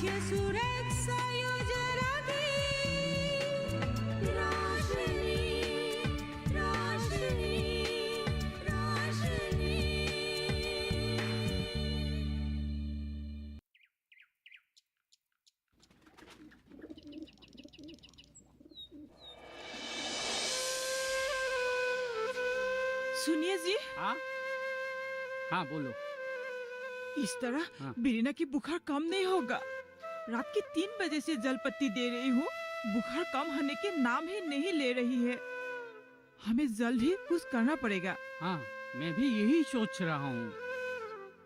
आरोग्य सुरक्षा योजना की रोशनी, रोशनी, रोशनी। सुनिए जी, हाँ हाँ बोलो। इस तरह हाँ। बीरिना की बुखार कम नहीं होगा। रात के 3 बजे से जलपत्ती दे रही हूँ, बुखार कम होने के नाम ही नहीं ले रही है। हमें जल्द ही कुछ करना पड़ेगा। हाँ मैं भी यही सोच रहा हूँ।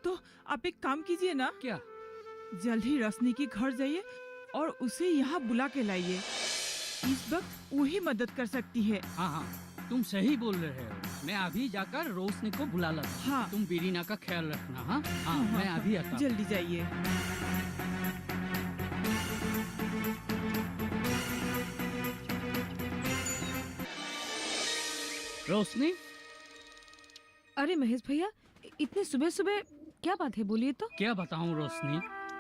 तो आप एक काम कीजिए ना, क्या? जल्द ही रोशनी के घर जाइए और उसे यहाँ बुला के लाइए। इस वक्त वही मदद कर सकती है। हाँ हाँ तुम सही बोल रहे हो। मैं अभी जाकर रोशनी को बुला लाता हूँ। हाँ। तुम बीरिना का ख्याल रखना। हाँ हाँ मैं अभी आता हूँ। जल्दी जाइए। रोशनी, अरे महेश भैया, इतने सुबह सुबह क्या बात है, बोलिए तो। क्या बताऊँ रोशनी,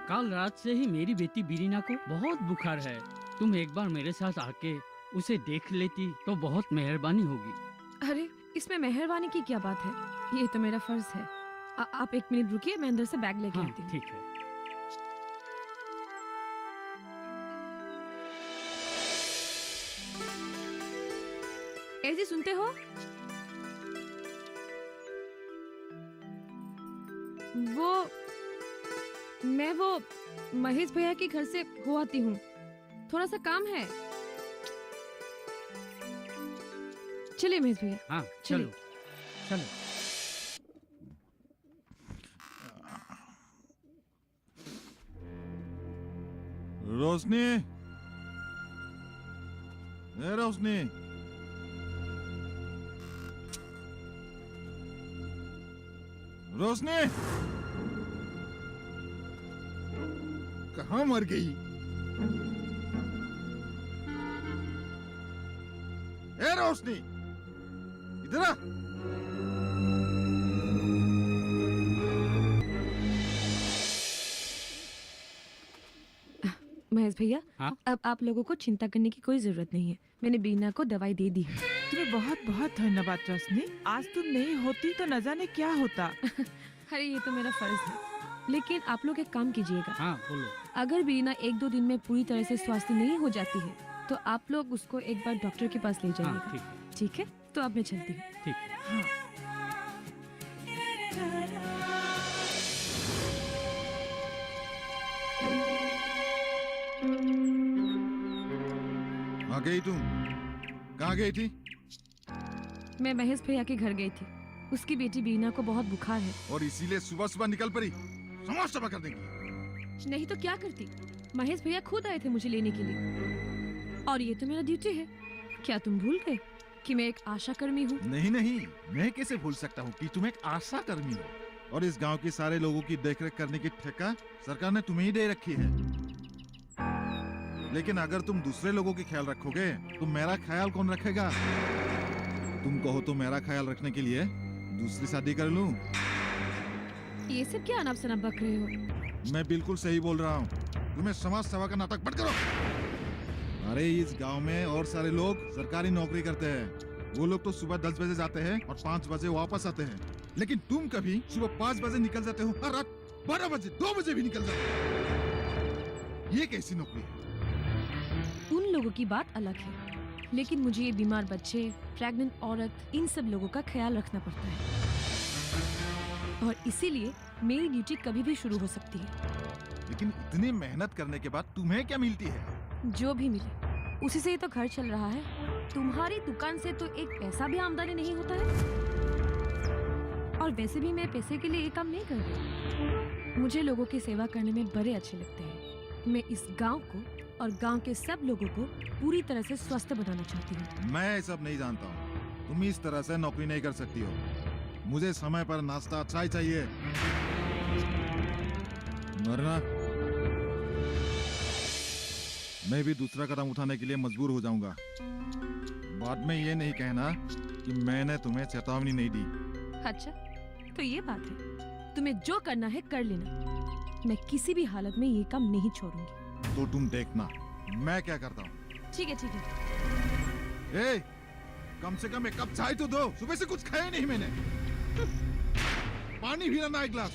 कल रात से ही मेरी बेटी बीरिना को बहुत बुखार है। तुम एक बार मेरे साथ आके उसे देख लेती तो बहुत मेहरबानी होगी। अरे इसमें मेहरबानी की क्या बात है, ये तो मेरा फर्ज है। आप 1 मिनट रुकिए, मैं अंदर से बैग लेके आती हूँ। ठीक है। ऐसी सुनते हो? मैं वो महेश भैया के घर से हो आती हूँ, थोड़ा सा काम है। चलिए महेश भैया। हाँ चलो चलो। रोशनी, ए रोशनी, रोशनी कहाँ मर गई? ए रोशनी, इधर आ। महेश भैया, हाँ? अब आप लोगों को चिंता करने की कोई जरूरत नहीं है। मैंने बीना को दवाई दे दी है। तुम्हें बहुत बहुत धन्यवाद रोशनी। आज तुम नहीं होती तो न जाने क्या होता। अरे ये तो मेरा फर्ज है, लेकिन आप लोग एक काम कीजिएगा। हाँ बोलो। अगर बीना 1-2 दिन में पूरी तरह से स्वस्थ नहीं हो जाती है तो आप लोग उसको एक बार डॉक्टर के पास ले हाँ जाइएगा। ठीक है। ठीक है, तो अब मैं चलती हूँ। ठीक है। हाँ। कहाँ गई तुम? कहाँ गई थी? मैं महेश भैया के घर गई थी। उसकी बेटी बीना को बहुत बुखार है। और इसीलिए सुबह सुबह निकल पड़ी समाज सेवा करने की। नहीं तो क्या करती, महेश भैया खुद आए थे मुझे लेने के लिए, और ये तो मेरा ड्यूटी है। क्या तुम भूल गए कि मैं एक आशा कर्मी हूँ? नहीं नहीं, मैं कैसे भूल सकता हूँ कि तुम एक आशा कर्मी हो, और इस गांव के सारे लोगों की देखरेख करने की ठेका सरकार ने तुम्हें ही दे रखी है। लेकिन अगर तुम दूसरे लोगों की ख्याल रखोगे तो मेरा ख्याल कौन रखेगा? तुम कहो तो मेरा ख्याल रखने के लिए दूसरी शादी कर लूं? ये सब क्या अनाप शनाप बक रहे हो? मैं बिल्कुल सही बोल रहा हूँ। तुम्हें समाज सेवा का नाटक मत करो। अरे इस गांव में और सारे लोग सरकारी नौकरी करते हैं। वो लोग तो सुबह 10 बजे जाते हैं और 5 बजे वापस आते हैं, लेकिन तुम कभी सुबह 5 बजे निकल जाते हो और रात 12 बजे 2 बजे भी निकल जाते हो। ये कैसी नौकरी है? उन लोगों की बात अलग है, लेकिन मुझे ये बीमार बच्चे, प्रेग्नेंट औरत, इन सब लोगों का ख्याल रखना पड़ता है, और इसीलिए मेरी ड्यूटी कभी भी शुरू हो सकती है। लेकिन इतनी मेहनत करने के बाद तुम्हें क्या मिलती है? जो भी मिले उसी से ही तो घर चल रहा है। तुम्हारी दुकान से तो एक पैसा भी आमदनी नहीं होता है, और वैसे भी मैं पैसे के लिए ये काम नहीं कर रही। मुझे लोगों की सेवा करने में बड़े अच्छे लगते हैं। मैं इस गांव को और गांव के सब लोगों को पूरी तरह से स्वस्थ बनाना चाहती हूँ। मैं ये सब नहीं जानता हूँ। तुम इस तरह से नौकरी नहीं कर सकती हो। मुझे समय पर नाश्ता अच्छा ही चाहिए, वरना मैं भी दूसरा कदम उठाने के लिए मजबूर हो जाऊंगा। बाद में ये नहीं कहना कि मैंने तुम्हें चेतावनी नहीं दी। अच्छा, तो ये बात है। तुम्हें जो करना है कर लेना, मैं किसी भी हालत में ये काम नहीं छोड़ूंगी। तो तुम देखना मैं क्या करता हूँ। ठीक है ठीक है। ए, कम से कम एक कप चाय तो दो, सुबह से कुछ खाया नहीं मैंने। पानी भी ना एक गिलास।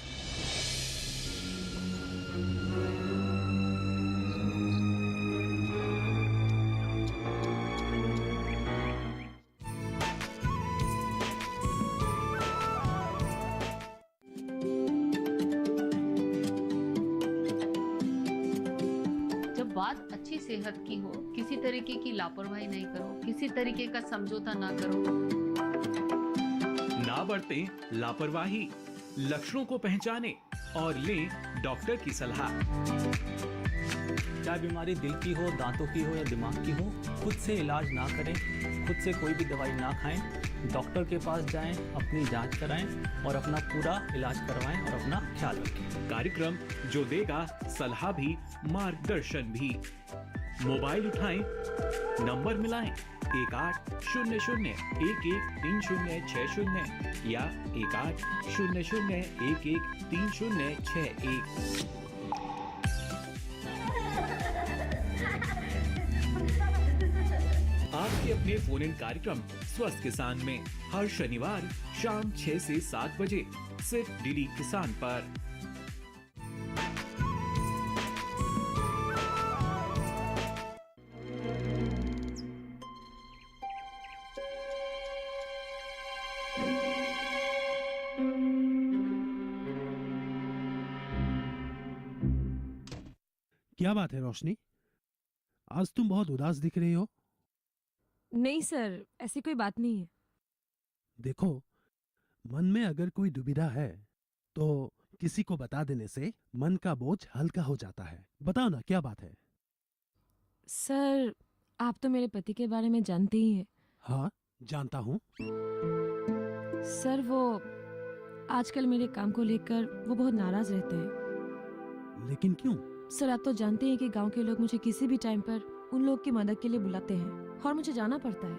जब बात अच्छी सेहत की हो, किसी तरीके की लापरवाही नहीं करो, किसी तरीके का समझौता ना करो। ना बरतें लापरवाही, लक्षणों को पहचानें और लें डॉक्टर की सलाह। चाहे बीमारी दिल की हो, दांतों की हो या दिमाग की हो, खुद से इलाज ना करें, खुद से कोई भी दवाई ना खाएं, डॉक्टर के पास जाएं, अपनी जांच कराएं और अपना पूरा इलाज करवाएं और अपना ख्याल रखें। कार्यक्रम जो देगा सलाह भी मार्गदर्शन भी। मोबाइल उठाएं, नंबर मिलाएं 1800-113060 या 1800-113061। आपके अपने फोन इन कार्यक्रम स्वस्थ किसान में हर शनिवार शाम 6 से 7 बजे सिर्फ डीडी किसान पर। क्या बात है रोशनी, आज तुम बहुत उदास दिख रही हो। नहीं सर, ऐसी कोई बात नहीं है। देखो, मन में अगर कोई दुविधा है तो किसी को बता देने से मन का बोझ हल्का हो जाता है। बताओ ना क्या बात है। सर, आप तो मेरे पति के बारे में जानते ही हैं। हाँ, जानता हूँ। सर, वो आजकल मेरे काम को लेकर वो बहुत नाराज रहते हैं। लेकिन क्यों? सर, आप तो जानते हैं कि गांव के लोग मुझे किसी भी टाइम पर उन लोग की मदद के लिए बुलाते हैं और मुझे जाना पड़ता है,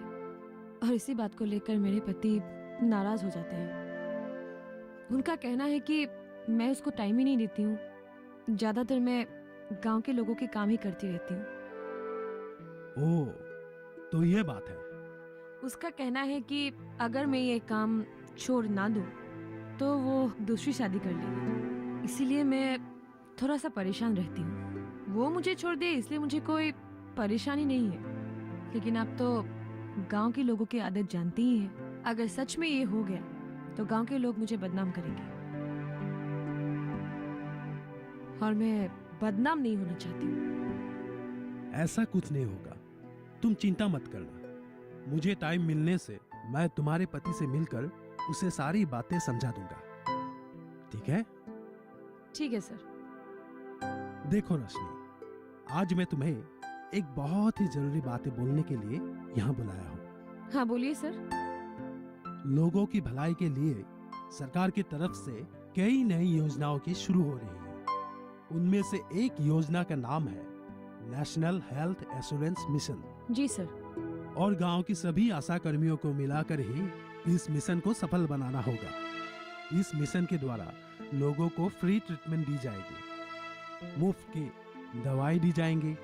और इसी बात को लेकर मेरे पति नाराज हो जाते हैं। उनका कहना है कि मैं उसको टाइम ही नहीं देती हूँ, ज्यादातर मैं गांव के लोगों के काम ही करती रहती हूँ। ओह, तो ये बात है। उसका कहना है कि अगर मैं ये काम छोड़ ना दूँ तो वो दूसरी शादी कर लेगी, इसीलिए मैं थोड़ा सा परेशान रहती हूँ। वो मुझे छोड़ दे इसलिए मुझे कोई परेशानी नहीं है, लेकिन आप तो गांव के लोगों की आदत जानती ही हैं। अगर सच में ये हो गया तो गांव के लोग मुझे बदनाम करेंगे, और मैं बदनाम नहीं होना चाहती हूँ। ऐसा कुछ नहीं होगा, तुम चिंता मत करना। मुझे टाइम मिलने से मैं तुम्हारे पति से मिलकर उसे सारी बातें समझा दूंगा, ठीक है? ठीक है सर। देखो रोशनी, आज मैं तुम्हें एक बहुत ही जरूरी बातें बोलने के लिए यहाँ बुलाया हूँ। हाँ बोलिए सर। लोगों की भलाई के लिए सरकार की तरफ से कई नई योजनाओं की शुरू हो रही है। उनमें से एक योजना का नाम है नेशनल हेल्थ एश्योरेंस मिशन। जी सर। और गांव की सभी आशा कर्मियों को मिलाकर ही इस मिशन को सफल बनाना होगा। इस मिशन के द्वारा लोगों को फ्री ट्रीटमेंट दी जाएगी, मुफ्त की दवाई दी जाएंगी,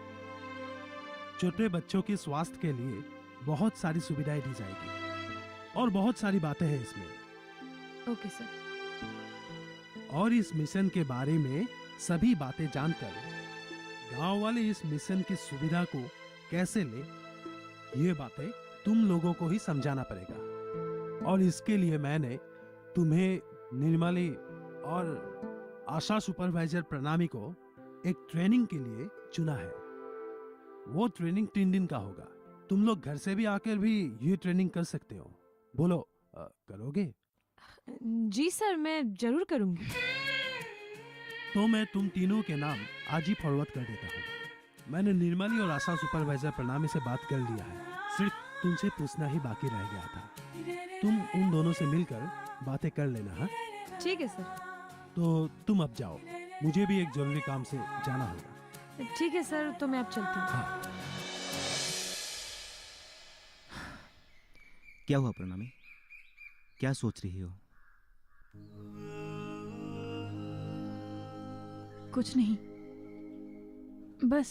छोटे बच्चों के स्वास्थ्य के लिए बहुत सारी सुविधाएं दी जाएगी, और बहुत सारी बातें हैं इसमें। Okay sir. और इस मिशन के बारे में सभी बातें जानकर गांव वाले इस मिशन की सुविधा को कैसे ले, ये बातें तुम लोगों को ही समझाना पड़ेगा। और इसके लिए मैंने तुम्हें निर्मली और आशा सुपरवाइजर प्रणामी को एक ट्रेनिंग के लिए चुना है। वो ट्रेनिंग 3 दिन का होगा। तुम लोग घर से भी आकर भी ये ट्रेनिंग कर सकते हो। बोलो, करोगे? जी सर, मैं जरूर करूंगी। तो मैं तुम तीनों के नाम आज ही फॉरवर्ड कर देता हूँ। मैंने निर्मली और आशा सुपरवाइजर प्रणामी से बात कर लिया है, सिर्फ तुमसे पूछना ही बाकी रह गया था। तुम उन दोनों से मिलकर बातें कर लेना। हाँ, ठीक है सर। तो तुम अब जाओ, मुझे भी एक जरूरी काम से जाना होगा। ठीक है सर, तो मैं अब चलती हूँ। हाँ। क्या हुआ प्रणामी, क्या सोच रही हो? कुछ नहीं, बस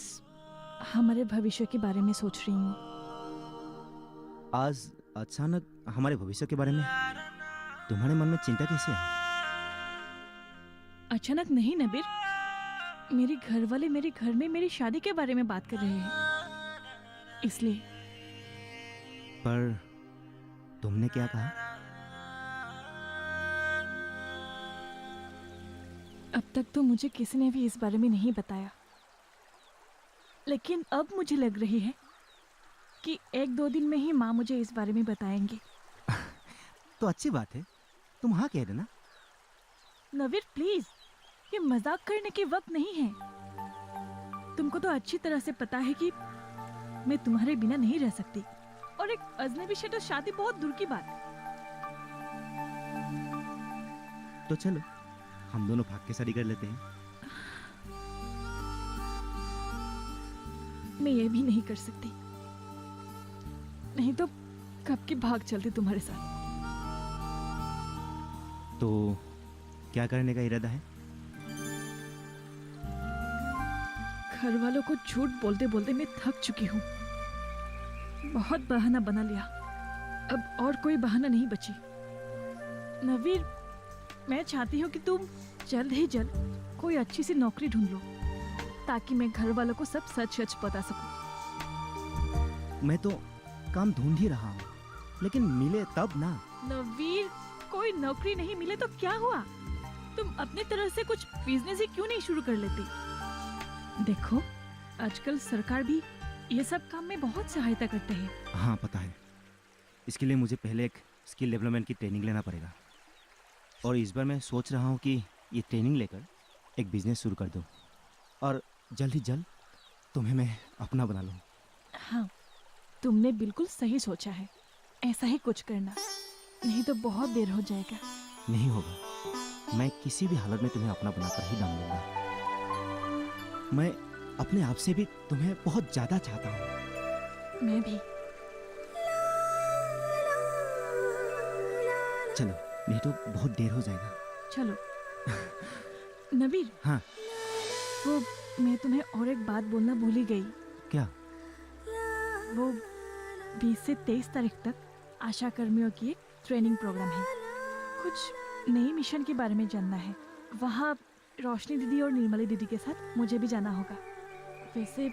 हमारे भविष्य के बारे में सोच रही हूँ। आज अचानक हमारे भविष्य के बारे में तुम्हारे मन में चिंता कैसे है? अचानक नहीं नबीर, मेरे घर वाले मेरे घर में मेरी शादी के बारे में बात कर रहे हैं, इसलिए। पर तुमने क्या कहा? अब तक तो मुझे किसी ने भी इस बारे में नहीं बताया, लेकिन अब मुझे लग रही है कि 1-2 दिन में ही माँ मुझे इस बारे में बताएंगे। तो अच्छी बात है, तुम हाँ कह देना। नवीर प्लीज, ये मजाक करने की वक्त नहीं है। तुमको तो अच्छी तरह से पता है कि मैं तुम्हारे बिना नहीं रह सकती, और एक अजनबी से तो शादी बहुत दूर की बात। तो चलो हम दोनों भाग के शादी कर लेते हैं। मैं ये भी नहीं कर सकती, नहीं तो कब की भाग चलती तुम्हारे साथ। तो क्या करने का इरादा है? घर वालों को झूठ बोलते बोलते मैं थक चुकी हूँ। बहुत बहाना बना लिया, अब और कोई बहाना नहीं बची। नवीर, मैं चाहती हूँ कि तुम जल्द ही जल्द कोई अच्छी सी नौकरी ढूंढ लो, ताकि मैं घर वालों को सब सच सच बता सकूं। मैं तो काम ढूंढ ही रहा हूँ, लेकिन मिले तब ना। नवीर, कोई नौकरी नहीं मिले तो क्या हुआ? तुम अपने तरह से कुछ बिजनेस ही क्यों नहीं शुरू कर लेती? देखो, आजकल सरकार भी ये सब काम में बहुत सहायता करते हैं। हाँ पता है, इसके लिए मुझे पहले एक स्किल डेवलपमेंट की ट्रेनिंग लेना पड़ेगा, और इस बार मैं सोच रहा हूँ कि ये ट्रेनिंग लेकर एक बिजनेस शुरू कर दूँ, और जल्द ही जल्द तुम्हें मैं अपना बना लूँ। हाँ, तुमने बिल्कुल सही सोचा है, ऐसा ही कुछ करना, नहीं तो बहुत देर हो जाएगा। नहीं होगा, मैं किसी भी हालत में तुम्हें अपना बनाकर ही डाल दूंगा। मैं अपने आप से भी तुम्हें बहुत ज्यादा चाहता हूँ। मैं भी। चलो, नहीं तो बहुत देर हो जाएगा। चलो। नबीर। हाँ। वो मैं तुम्हें और एक बात बोलना भूल ही गई। क्या? वो 20 से 23 तारीख तक आशा कर्मियों की एक ट्रेनिंग प्रोग्राम है। कुछ नई मिशन के बारे में जानना है। वहाँ रोशनी दीदी और निर्मली दीदी के साथ मुझे भी जाना होगा। वैसे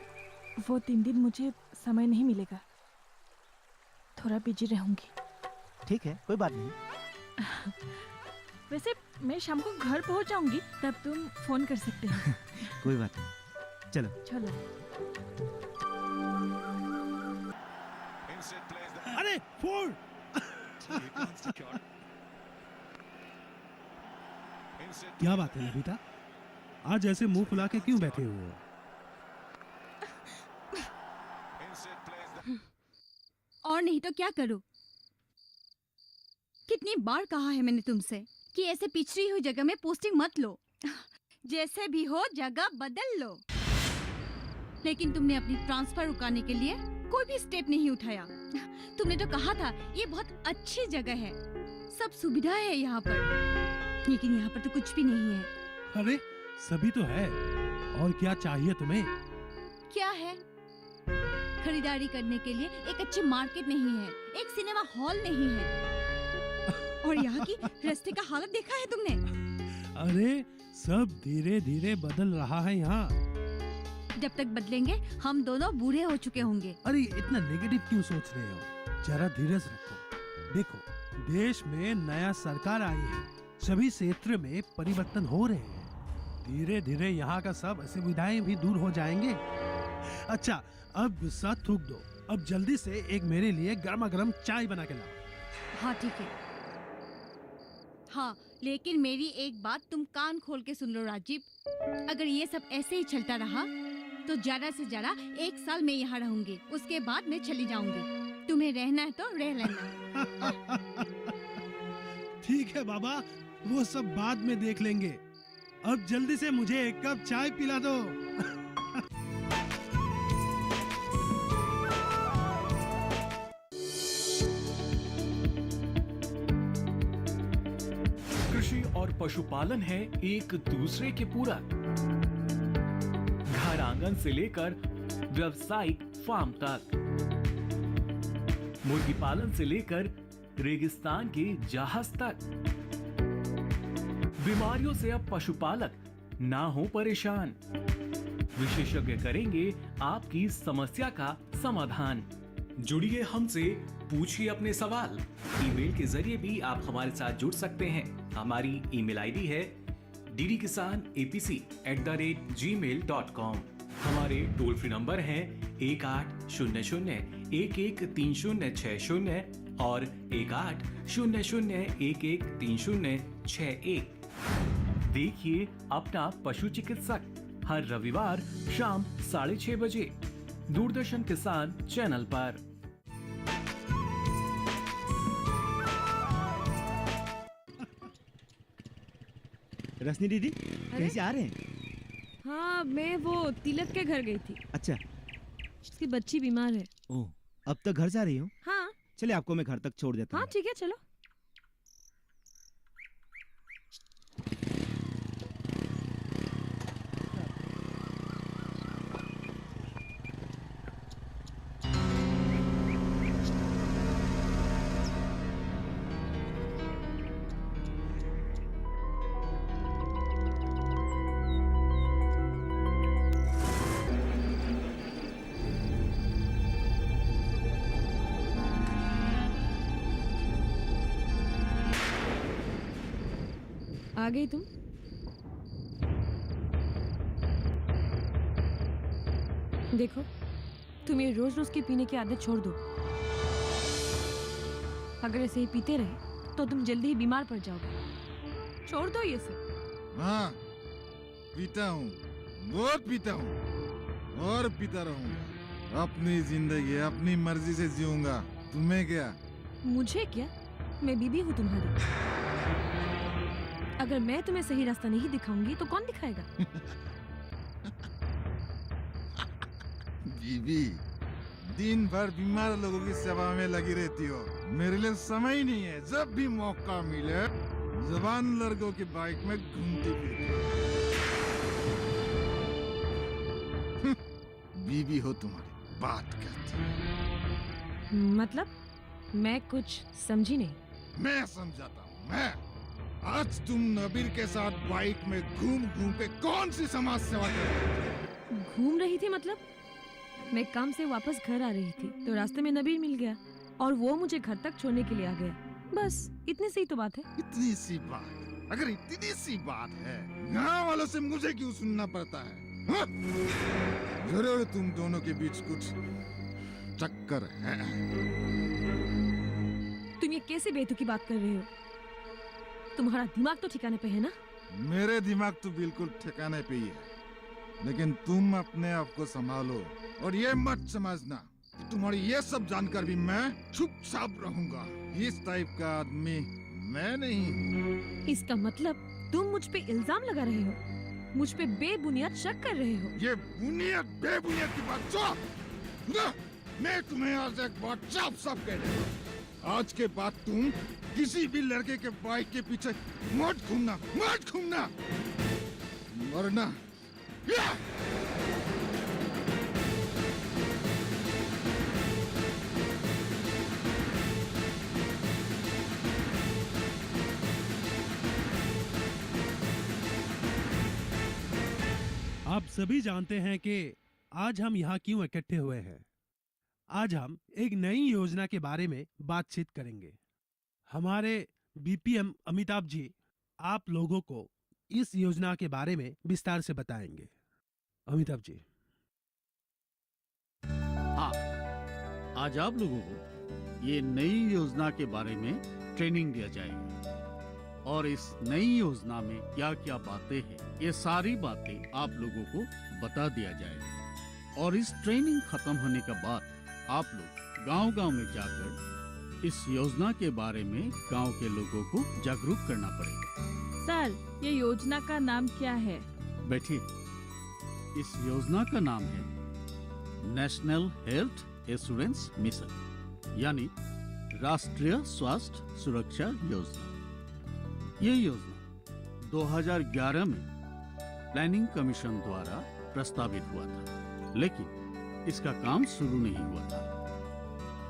वो 3 दिन मुझे समय नहीं मिलेगा, थोड़ा बिजी रहूंगी। ठीक है, कोई बात नहीं। वैसे मैं शाम को घर पहुंच जाऊंगी, तब तुम फोन कर सकते हो। कोई बात नहीं, चलो। चलो। अरे फोन! क्या बात है ललिता, आज ऐसे मुंह फुला के क्यों बैठे हुए हो? और नहीं तो क्या करूं? कितनी बार कहा है मैंने तुमसे कि ऐसे पिछड़ी हुई जगह में पोस्टिंग मत लो, जैसे भी हो जगह बदल लो, लेकिन तुमने अपनी ट्रांसफर रुकाने के लिए कोई भी स्टेप नहीं उठाया। तुमने तो कहा था ये बहुत अच्छी जगह है, सब सुविधा है यहाँ पर, लेकिन यहाँ पर तो कुछ भी नहीं है। अरे सभी तो है, और क्या चाहिए तुम्हें? क्या है? खरीदारी करने के लिए एक अच्छी मार्केट नहीं है, एक सिनेमा हॉल नहीं है, और यहाँ की रास्ते का हालत देखा है तुमने? अरे सब धीरे धीरे बदल रहा है यहाँ। जब तक बदलेंगे हम दोनों बूढ़े हो चुके होंगे। अरे इतना नेगेटिव क्यों सोच रहे हो? जरा धीरज रखो। देखो, देश में नया सरकार आई है, सभी क्षेत्र में परिवर्तन हो रहे हैं, धीरे धीरे यहाँ का सब असुविधाएं भी दूर हो जाएंगे। अच्छा, अब गुस्सा थूक दो, अब जल्दी से एक मेरे लिए गर्मा गर्म चाय बना के लाओ। हाँ ठीक है। हाँ, लेकिन मेरी एक बात तुम कान खोल के सुन लो राजीव, अगर ये सब ऐसे ही चलता रहा तो ज्यादा से ज्यादा 1 साल में यहाँ रहूंगी, उसके बाद मैं चली जाऊंगी। तुम्हें रहना है तो रह लेना। ठीक है बाबा, वो सब बाद में देख लेंगे, अब जल्दी से मुझे एक कप चाय पिला दो। कृषि और पशुपालन है एक दूसरे के पूरक। आंगन से लेकर व्यावसायिक फार्म तक, मुर्गी पालन से लेकर रेगिस्तान के जहाज तक। बीमारियों से अब पशुपालक ना हो परेशान। विशेषज्ञ करेंगे आपकी समस्या का समाधान। जुड़िए हमसे, पूछिए अपने सवाल। ईमेल के जरिए भी आप हमारे साथ जुड़ सकते हैं। हमारी ईमेल आईडी है ddkisanapc@gmail.com। हमारे टोल फ्री नंबर हैं 1800-113060 और 1800-113061। देखिए अपना पशु चिकित्सक हर रविवार शाम 6:30 बजे दूरदर्शन किसान चैनल पर। रश्मि दीदी कैसे आ रहे हैं? हाँ, मैं वो तिलक के घर गई थी। अच्छा, उसकी बच्ची बीमार है। ओह, अब तक घर जा रही हो? हाँ। चलिए आपको मैं घर तक छोड़ देता हूँ। हाँ ठीक है, चलो। आ गई तुम? देखो, तुम ये रोज रोज की पीने की आदत छोड़ दो। अगर ऐसे ही पीते रहे तो तुम जल्दी ही बीमार पड़ जाओगे। छोड़ दो ये सब। हाँ, पीता हूँ, बहुत पीता हूँ और पीता रहूंगा। अपनी जिंदगी अपनी मर्जी से जीऊंगा। तुम्हें क्या? मुझे क्या? मैं बीबी हूँ तुम्हारी। अगर मैं तुम्हें सही रास्ता नहीं दिखाऊंगी तो कौन दिखाएगा? बीबी, दिन भर बीमार लोगों की सेवा में लगी रहती हो। मेरे लिए समय ही नहीं है। जब भी मौका मिले जवान लड़कों की बाइक में घूमती फिरती। बीबी हो तुम्हारी, बात करती। मतलब मैं कुछ समझी नहीं। मैं समझाता हूँ। मैं आज तुम नबील के साथ बाइक में घूम घूम के कौन सी समाज सेवा कर रही थी? घूम रही थी मतलब? मैं काम से वापस घर आ रही थी तो रास्ते में नबील मिल गया और वो मुझे घर तक छोड़ने के लिए आ गया। बस इतनी सी तो बात है। इतनी सी बात? अगर इतनी सी बात है, गाँव वालों से मुझे क्यों सुनना पड़ता है? हाँ? जरूर तुम दोनों के बीच कुछ चक्कर है। तुम ये कैसे बेतुकी बात कर रहे हो? तुम्हारा दिमाग तो ठिकाने पे है ना? मेरे दिमाग तो बिल्कुल ठिकाने पे ही है, लेकिन तुम अपने आप को संभालो और ये मत समझना कि तुम्हारी ये सब जानकर भी मैं चुपचाप रहूंगा। इस टाइप का आदमी मैं नहीं हूँ। इसका मतलब तुम मुझ पे इल्जाम लगा रहे हो, मुझ पे बेबुनियाद शक कर रहे हो। ये बुनियाद बेबुनियाद की बात छोड़। मैं तुम्हें आज एक बात साफ कह रहा हूँ। आज के बाद तुम किसी भी लड़के के बाइक के पीछे मत घूमना, मत घूमना, वरना आप सभी जानते हैं कि आज हम यहाँ क्यों इकट्ठे हुए हैं। आज हम एक नई योजना के बारे में बातचीत करेंगे। हमारे बीपीएम अमिताभ जी आप लोगों को इस योजना के बारे में विस्तार से बताएंगे। अमिताभ जी। हाँ, आज आप लोगों को ये नई योजना के बारे में ट्रेनिंग दिया जाएगा और इस नई योजना में क्या क्या बातें हैं, ये सारी बातें आप लोगों को बता दिया जाएगा। और इस ट्रेनिंग खत्म होने के बाद आप लोग गांव-गांव में जाकर इस योजना के बारे में गांव के लोगों को जागरूक करना पड़ेगा। सर, ये योजना का नाम क्या है? बैठिए। इस योजना का नाम है नेशनल हेल्थ एश्योरेंस मिशन, यानी राष्ट्रीय स्वास्थ्य सुरक्षा योजना। ये योजना 2011 में प्लानिंग कमीशन द्वारा प्रस्तावित हुआ था, लेकिन इसका काम शुरू नहीं हुआ था।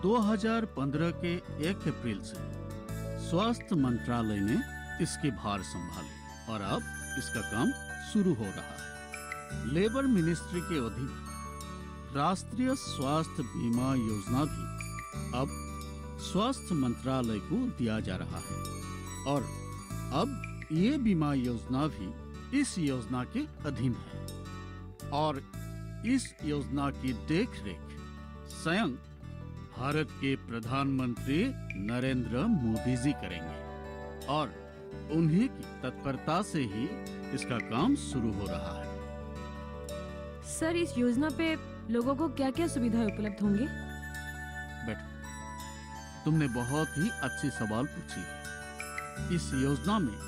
2015 के 1 अप्रैल से स्वास्थ्य मंत्रालय ने इसके भार संभाले और अब इसका काम शुरू हो रहा है। लेबर मिनिस्ट्री के अधीन राष्ट्रीय स्वास्थ्य बीमा योजना भी अब स्वास्थ्य मंत्रालय को दिया जा रहा है और अब ये बीमा योजना भी इस योजना के अधीन है और इस योजना की देखरेख स्वयं भारत के प्रधानमंत्री नरेंद्र मोदी जी करेंगे और उन्हीं की तत्परता से ही इसका काम शुरू हो रहा है। सर, इस योजना पे लोगों को क्या क्या सुविधाएं उपलब्ध होंगी? बैठो, तुमने बहुत ही अच्छी सवाल पूछी है। इस योजना में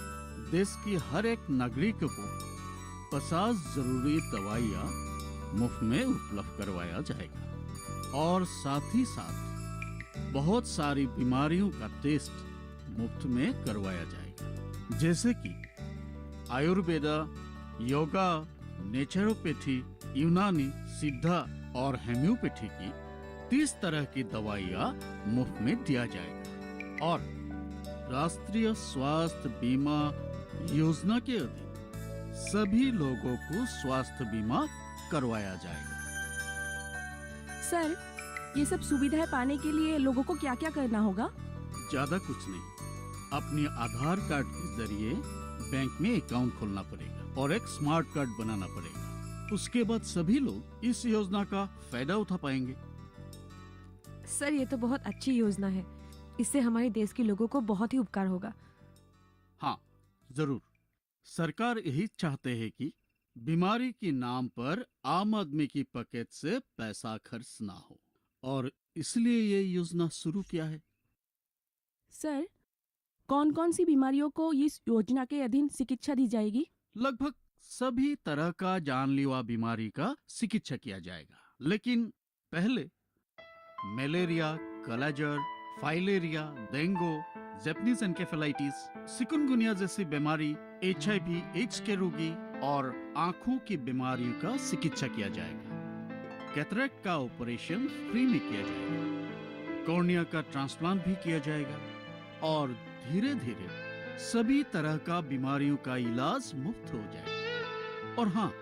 देश की हर एक नागरिक को 50 जरूरी दवाइयाँ मुफ्त में उपलब्ध करवाया जाएगा और साथ ही साथ बहुत सारी बीमारियों का टेस्ट मुफ्त में करवाया जाएगा, जैसे कि आयुर्वेदा, योगा, नेचुरोपैथी, यूनानी, सिद्धा और होम्योपैथी की 30 तरह की दवाइयाँ मुफ्त में दिया जाएगा और राष्ट्रीय स्वास्थ्य बीमा योजना के अधीन सभी लोगों को स्वास्थ्य बीमा करवाया जाएगा। सर, ये सब सुविधाएं पाने के लिए लोगों को क्या क्या करना होगा? ज्यादा कुछ नहीं, अपने आधार कार्ड के जरिए बैंक में अकाउंट खोलना पड़ेगा और एक स्मार्ट कार्ड बनाना पड़ेगा। उसके बाद सभी लोग इस योजना का फायदा उठा पाएंगे। सर, ये तो बहुत अच्छी योजना है। इससे हमारे देश के लोगों को बहुत ही उपकार होगा। हाँ, जरूर। सरकार यही चाहते हैं कि बीमारी के नाम पर आम आदमी की पॉकेट से पैसा खर्च ना हो और इसलिए ये योजना शुरू किया है। सर, कौन कौन सी बीमारियों को इस योजना के अधीन चिकित्सा दी जाएगी? लगभग सभी तरह का जानलेवा बीमारी का चिकित्सा किया जाएगा, लेकिन पहले malaria, kala-azar, filaria, dengue, Japanese encephalitis, chikungunya जैसी बीमारी, HIV, एड्स के रोगी और आंखों की बीमारियों का चिकित्सा किया जाएगा। कैटरेक्ट का ऑपरेशन फ्री में किया जाएगा, कॉर्निया का ट्रांसप्लांट भी किया जाएगा और धीरे धीरे सभी तरह का बीमारियों का इलाज मुफ्त हो जाएगा। और हाँ,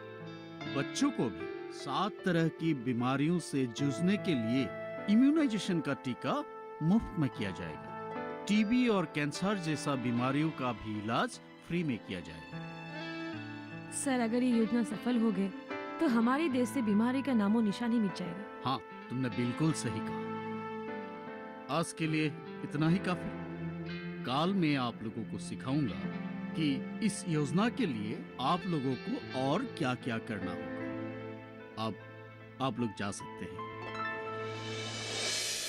बच्चों को भी 7 तरह की बीमारियों से जूझने के लिए इम्यूनाइजेशन का टीका मुफ्त में किया जाएगा। टीबी और कैंसर जैसा बीमारियों का भी इलाज फ्री में किया जाएगा। सर, अगर ये योजना सफल हो गए तो हमारे देश से बीमारी का नामो निशान ही मिट जाएगा। हाँ, तुमने बिल्कुल सही कहा। आज के लिए इतना ही काफी। कल मैं आप लोगों को सिखाऊंगा कि इस योजना के लिए आप लोगों को और क्या क्या करना होगा। अब आप लोग जा सकते हैं।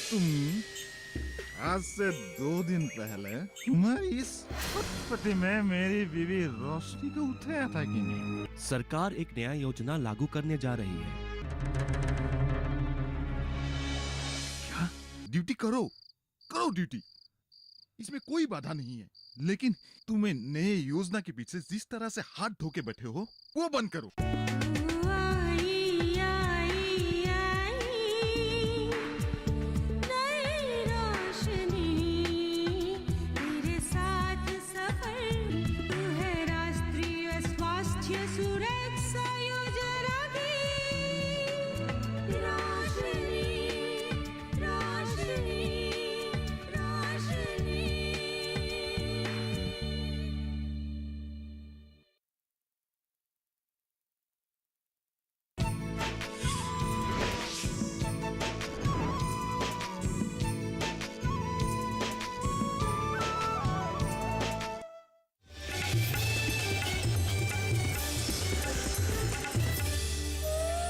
तुम आज से 2 दिन पहले तुम्हारी इस फुटपटी में मेरी बीवी रोशनी को उठाया था कि नहीं? सरकार एक नया योजना लागू करने जा रही है। क्या? ड्यूटी करो, करो ड्यूटी, इसमें कोई बाधा नहीं है, लेकिन तुम्हें नए योजना के पीछे जिस तरह से हाथ धो के बैठे हो वो बंद करो।